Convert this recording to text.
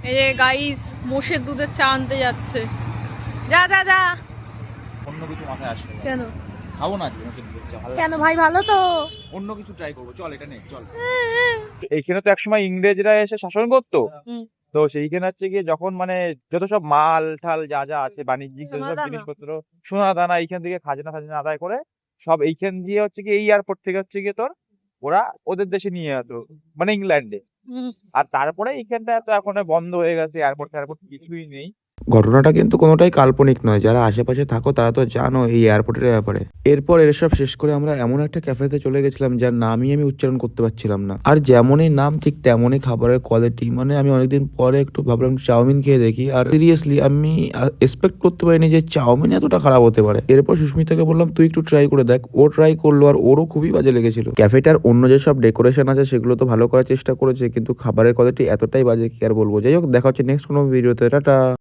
এই যে গাইস মোষের দুধের চা আনতে যাচ্ছে। যা যা যা। অন্য কিছু মাথায় আসবে কেন খাবো না আজকে মোষের দুধের চা, ভালো কেন ভাই ভালো তো। অন্য কিছু ট্রাই করবো, চল এটা নে চল। এইখানে তো একসময় ইংরেজরা এসে শাসন করতো, তো সেইখানে হচ্ছে গিয়ে যখন মানে যত সব মাল টাল যা যা আছে বাণিজ্যিক যত সব জিনিসপত্র সোনা দানা এইখান থেকে খাজনা ফাজনা আদায় করে সব এইখান দিয়ে হচ্ছে গিয়ে এই এয়ারপোর্ট থেকে হচ্ছে গিয়ে তোর ওরা ওদের দেশে নিয়ে যেত, মানে ইংল্যান্ডে। আর তারপরে এইখানটা তো এখন বন্ধ হয়ে গেছে, এয়ারপোর্ট এয়ারপোর্ট কিছুই নেই। ঘটনাটা কিন্তু কোনোটাই কাল্পনিক নয়, যারা আশেপাশে থাকো তারা তো জানো এই এয়ারপোর্টের ব্যাপারে। এরপর এসব শেষ করে আমরা এমন একটা ক্যাফেতে চলে গেছিলাম যার নামই আমি উচ্চারণ করতে পারছিলাম না, আর যেমনই নাম ঠিক তেমনই খাবারের কোয়ালিটি। মানে আমি অনেকদিন পরে একটু ভাবলাম চাউমিন খেয়ে দেখি, আর সিরিয়াসলি আমি এক্সপেক্ট করতে পারিনি যে চাউমিন এতটা খারাপ হতে পারে। এরপর সুস্মিতাকে বললাম তুই একটু ট্রাই করে দেখ, ও ট্রাই করলো আর ওরও খুবই বাজে লেগেছিল। ক্যাফেটার অন্য যেসব ডেকোরেশন আছে সেগুলো তো ভালো করার চেষ্টা করেছে, কিন্তু খাবারের কোয়ালিটি এতটাই বাজে কি আর বলবো। যাই হোক, দেখা হচ্ছে নেক্সট কোনো ভিডিওতে, টাটা।